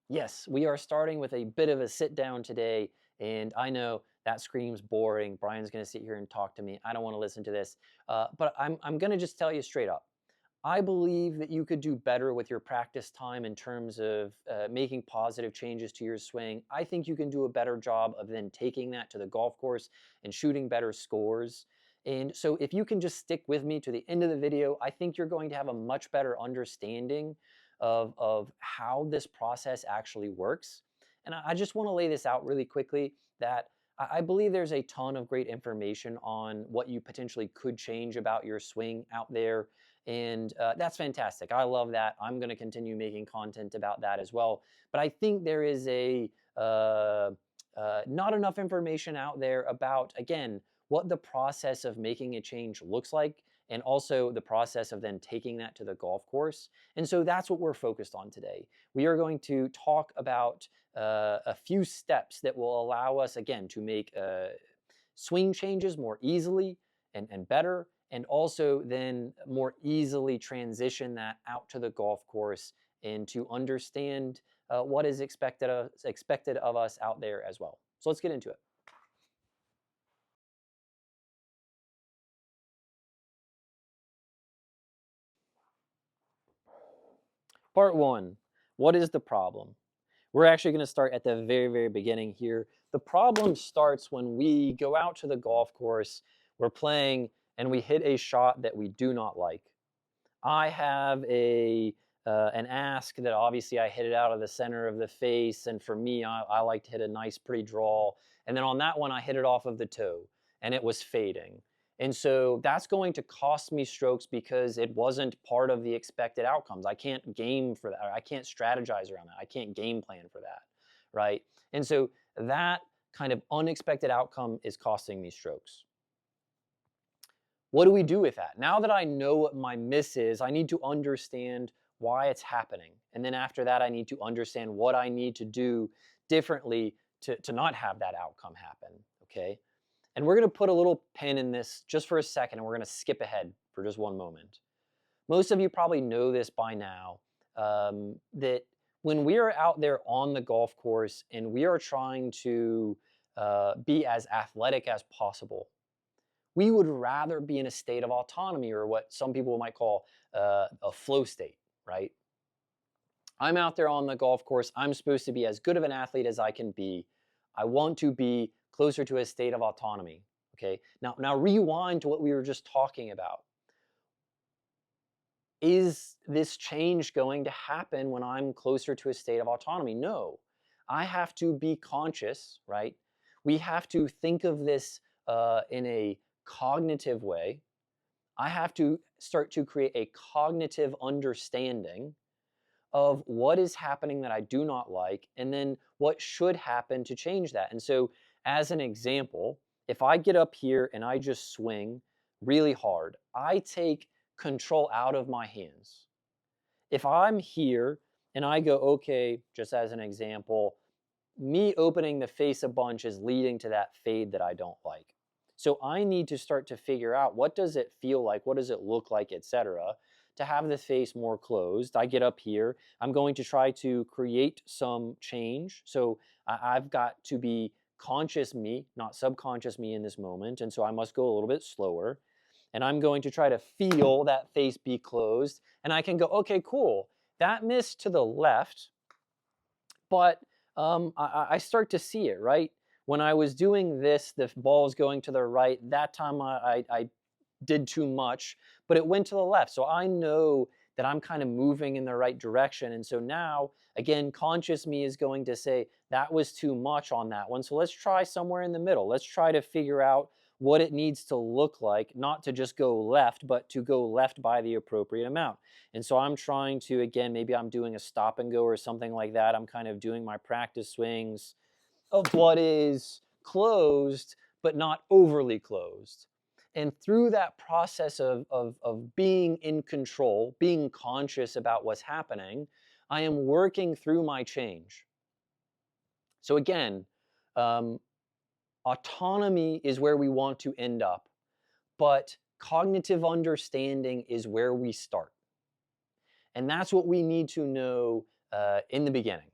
Yes, we are starting with a bit of a sit down today, and I know that screams boring. Brian's going to sit here and talk to me. I don't want to listen to this. But I'm going to just tell you straight up. I believe that you could do better with your practice time in terms of making positive changes to your swing. I think you can do a better job of then taking that to the golf course and shooting better scores. And so, if you can just stick with me to the end of the video, I think you're going to have a much better understanding of how this process actually works. And I just want to lay this out really quickly that I believe there's a ton of great information on what you potentially could change about your swing out there. And that's fantastic. I love that. I'm going to continue making content about that as well. But I think there is not enough information out there about, again, what the process of making a change looks like, and also the process of then taking that to the golf course. And so that's what we're focused on today. We are going to talk about a few steps that will allow us, again, to make swing changes more easily and better, and also then more easily transition that out to the golf course and to understand what is expected of us out there as well. So let's get into it. Part one, what is the problem? We're actually going to start at the very, very beginning here. The problem starts when we go out to the golf course, we're playing, and we hit a shot that we do not like. I have an ask that obviously I hit it out of the center of the face, and for me, I like to hit a nice pretty draw. And then on that one, I hit it off of the toe, and it was fading. And so that's going to cost me strokes because it wasn't part of the expected outcomes. I can't game for that. I can't strategize around that. I can't game plan for that, right? And so that kind of unexpected outcome is costing me strokes. What do we do with that? Now that I know what my miss is, I need to understand why it's happening. And then after that, I need to understand what I need to do differently to not have that outcome happen. Okay. And we're going to put a little pin in this just for a second, and we're going to skip ahead for just one moment. Most of you probably know this by now, that when we are out there on the golf course and we are trying to be as athletic as possible, we would rather be in a state of autonomy, or what some people might call a flow state, right? I'm out there on the golf course. I'm supposed to be as good of an athlete as I can be. I want to be closer to a state of autonomy. Okay. Now rewind to what we were just talking about. Is this change going to happen when I'm closer to a state of autonomy? No. I have to be conscious, right? We have to think of this in a cognitive way. I have to start to create a cognitive understanding of what is happening that I do not like, and then what should happen to change that. And so, as an example, if I get up here and I just swing really hard, I take control out of my hands. If I'm here and I go, okay, just as an example, me opening the face a bunch is leading to that fade that I don't like. So I need to start to figure out, what does it feel like, what does it look like, etc., to have the face more closed. I get up here, I'm going to try to create some change. So I've got to be conscious me, not subconscious me in this moment. And so I must go a little bit slower. And I'm going to try to feel that face be closed. And I can go, okay, cool. That missed to the left, but I start to see it, right? When I was doing this, the ball is going to the right. That time I did too much, but it went to the left. So I know that I'm kind of moving in the right direction. And so now, again, conscious me is going to say, that was too much on that one. So let's try somewhere in the middle. Let's try to figure out what it needs to look like, not to just go left, but to go left by the appropriate amount. And so I'm trying to, again, maybe I'm doing a stop and go or something like that. I'm kind of doing my practice swings of what is closed, but not overly closed. And through that process of being in control, being conscious about what's happening, I am working through my change. So again, um, autonomy is where we want to end up, but cognitive understanding is where we start. And that's what we need to know in the beginning.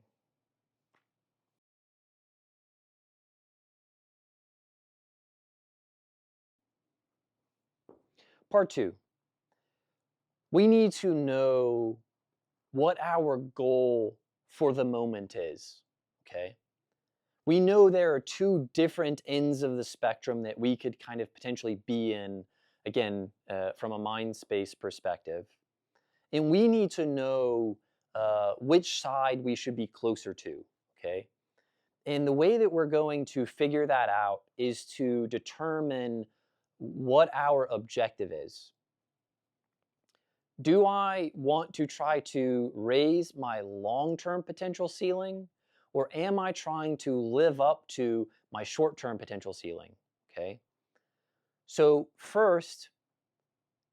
Part two, we need to know what our goal for the moment is, okay? We know there are two different ends of the spectrum that we could kind of potentially be in, again, from a mind space perspective. And we need to know which side we should be closer to, okay? And the way that we're going to figure that out is to determine what our objective is. Do I want to try to raise my long-term potential ceiling, or am I trying to live up to my short-term potential ceiling? Okay. So first,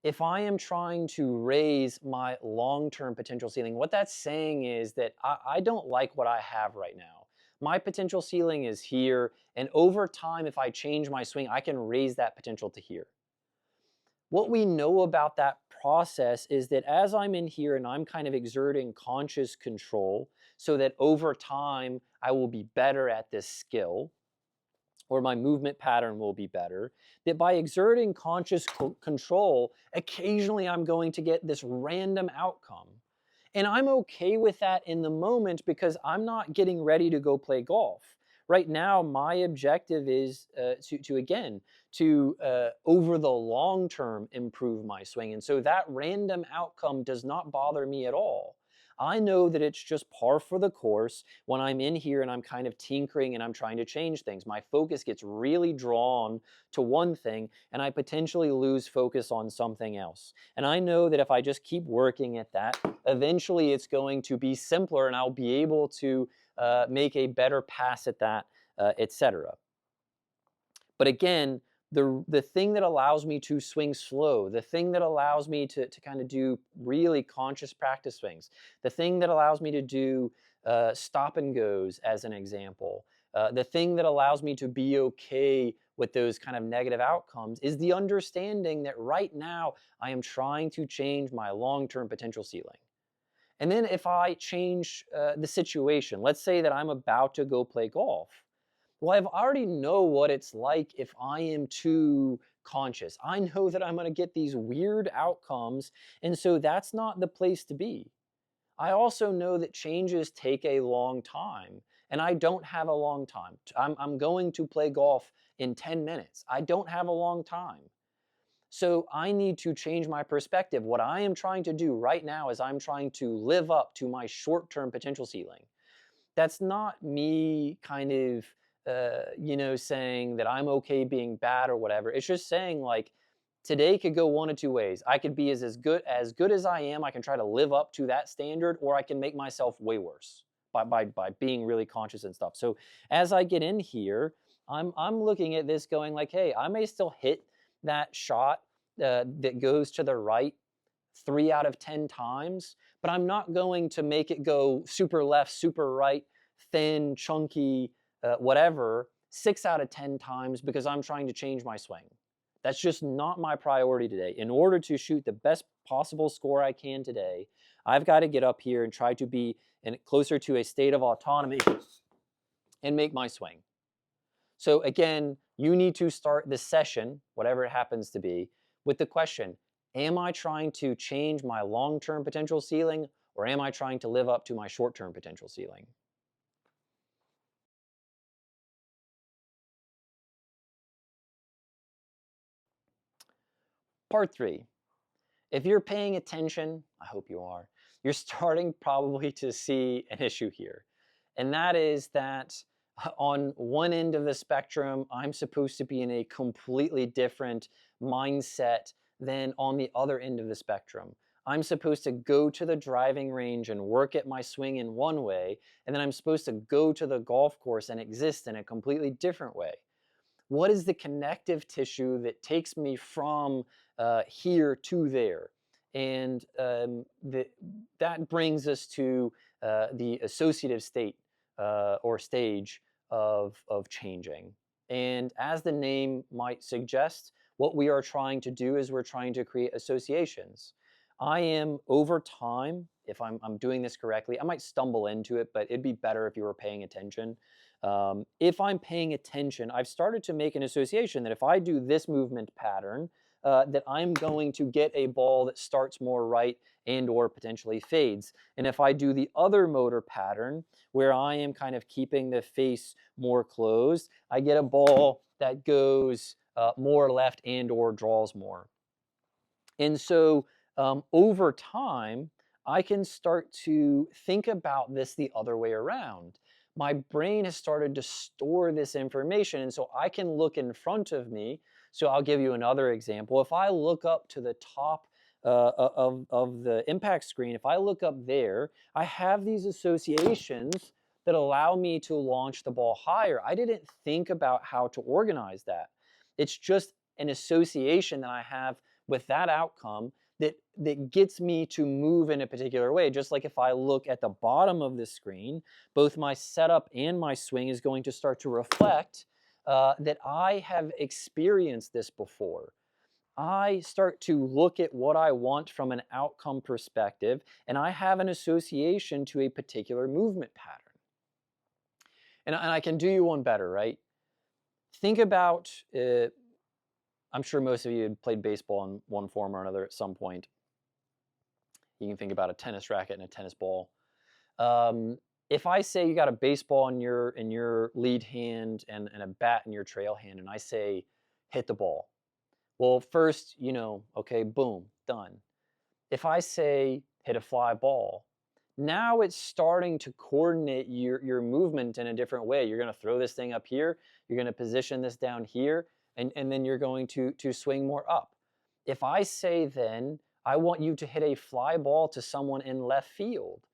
if I am trying to raise my long-term potential ceiling, what that's saying is that I don't like what I have right now. My potential ceiling is here, and over time, if I change my swing, I can raise that potential to here. What we know about that process is that as I'm in here and I'm kind of exerting conscious control so that over time I will be better at this skill, or my movement pattern will be better, that by exerting conscious control, occasionally I'm going to get this random outcome. And I'm okay with that in the moment because I'm not getting ready to go play golf. Right now, my objective is to over the long term improve my swing. And so that random outcome does not bother me at all. I know that it's just par for the course when I'm in here and I'm kind of tinkering and I'm trying to change things. My focus gets really drawn to one thing and I potentially lose focus on something else. And I know that if I just keep working at that, eventually it's going to be simpler and I'll be able to make a better pass at that, etc. But again, the thing that allows me to swing slow, the thing that allows me to kind of do really conscious practice swings, the thing that allows me to do stop and goes, as an example, the thing that allows me to be okay with those kind of negative outcomes is the understanding that right now I am trying to change my long-term potential ceiling. And then if I change the situation, let's say that I'm about to go play golf. Well, I've already know what it's like if I am too conscious. I know that I'm going to get these weird outcomes, and so that's not the place to be. I also know that changes take a long time, and I don't have a long time. I'm going to play golf in 10 minutes. I don't have a long time. So I need to change my perspective. What I am trying to do right now is I'm trying to live up to my short-term potential ceiling. That's not me kind of saying that I'm okay being bad or whatever. It's just saying like today could go one of two ways. I could be as good as I am. I can try to live up to that standard, or I can make myself way worse by being really conscious and stuff. So as I get in here, I'm looking at this going like, hey, I may still hit that shot that goes to the right 3 out of 10 times, but I'm not going to make it go super left, super right, thin, chunky, whatever, 6 out of 10 times because I'm trying to change my swing. That's just not my priority today. In order to shoot the best possible score I can today, I've got to get up here and try to be closer to a state of autonomy and make my swing. So again, you need to start the session, whatever it happens to be, with the question, am I trying to change my long-term potential ceiling, or am I trying to live up to my short-term potential ceiling? Part three, if you're paying attention, I hope you are, you're starting probably to see an issue here. And that is that on one end of the spectrum, I'm supposed to be in a completely different mindset than on the other end of the spectrum. I'm supposed to go to the driving range and work at my swing in one way, and then I'm supposed to go to the golf course and exist in a completely different way. What is the connective tissue that takes me from here to there? And that brings us to the associative state or stage of changing. And as the name might suggest, what we are trying to do is we're trying to create associations. I am over time, if I'm doing this correctly, I might stumble into it, but it'd be better if you were paying attention. If I'm paying attention, I've started to make an association that if I do this movement pattern, that I'm going to get a ball that starts more right and or potentially fades. And if I do the other motor pattern where I am kind of keeping the face more closed, I get a ball that goes more left and or draws more. And so over time, I can start to think about this the other way around. My brain has started to store this information, and so I can look in front of me. So I'll give you another example. If I look up to the top of the impact screen, if I look up there, I have these associations that allow me to launch the ball higher. I didn't think about how to organize that. It's just an association that I have with that outcome that gets me to move in a particular way. Just like if I look at the bottom of the screen, both my setup and my swing is going to start to reflect that I have experienced this before. I start to look at what I want from an outcome perspective, and I have an association to a particular movement pattern. And I can do you one better, right? Think about I'm sure most of you had played baseball in one form or another at some point. You can think about a tennis racket and a tennis ball. If I say you got a baseball in your lead hand and a bat in your trail hand, and I say hit the ball, well, first, okay, boom, done. If I say hit a fly ball, now it's starting to coordinate your movement in a different way. You're going to throw this thing up here. You're going to position this down here, and then you're going to swing more up. If I say then, I want you to hit a fly ball to someone in left field.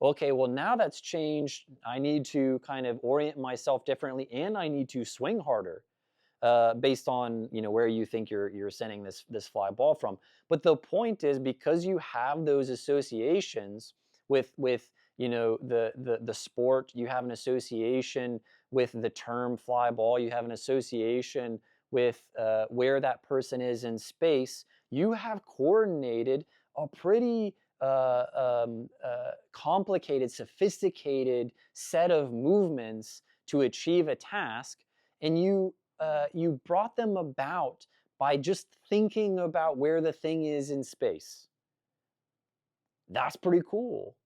Okay, well, now that's changed. I need to kind of orient myself differently, and I need to swing harder based on where you think you're sending this fly ball from. But the point is, because you have those associations with the sport, you have an association with the term fly ball, you have an association with where that person is in space. You have coordinated a pretty complicated, sophisticated set of movements to achieve a task, and you brought them about by just thinking about where the thing is in space. That's pretty cool.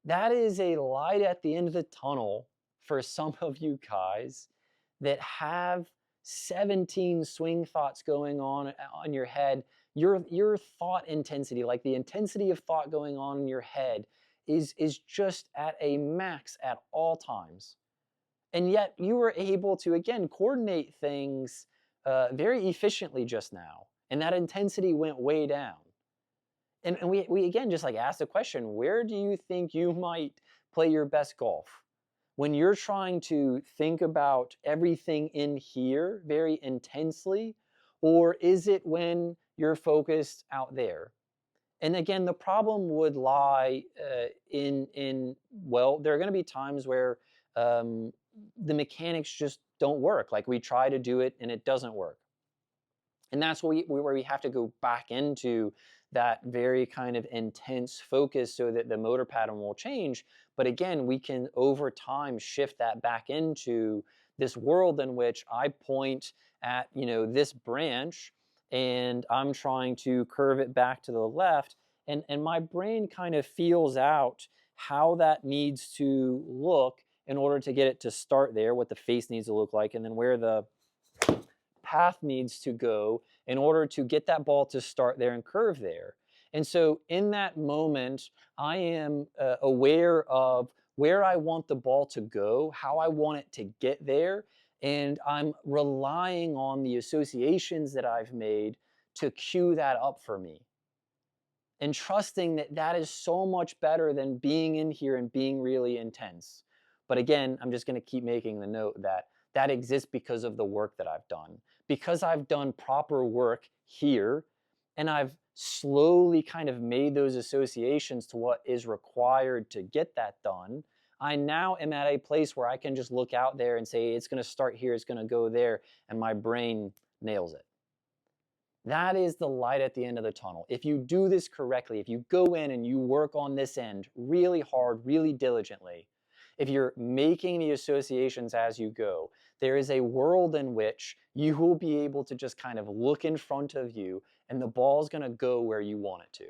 That is a light at the end of the tunnel for some of you guys that have 17 swing thoughts going on your head. Your thought intensity, like the intensity of thought going on in your head, is just at a max at all times. And yet you were able to, again, coordinate things very efficiently just now. And that intensity went way down. And we again, just like asked the question, where do you think you might play your best golf? When you're trying to think about everything in here very intensely, or is it when you're focused out there? And again, the problem would lie well, there are going to be times where the mechanics just don't work. Like we try to do it and it doesn't work. And that's where we have to go back into that very kind of intense focus so that the motor pattern will change. But again, we can over time shift that back into this world in which I point at this branch and I'm trying to curve it back to the left, and my brain kind of feels out how that needs to look in order to get it to start there, what the face needs to look like, and then where the path needs to go in order to get that ball to start there and curve there. And so in that moment, I am aware of where I want the ball to go, how I want it to get there, and I'm relying on the associations that I've made to cue that up for me. And trusting that that is so much better than being in here and being really intense. But again, I'm just going to keep making the note that that exists because of the work that I've done. Because I've done proper work here, and I've slowly kind of made those associations to what is required to get that done, I now am at a place where I can just look out there and say, it's going to start here, it's going to go there, and my brain nails it. That is the light at the end of the tunnel. If you do this correctly, if you go in and you work on this end really hard, really diligently, if you're making the associations as you go, there is a world in which you will be able to just kind of look in front of you and the ball's going to go where you want it to.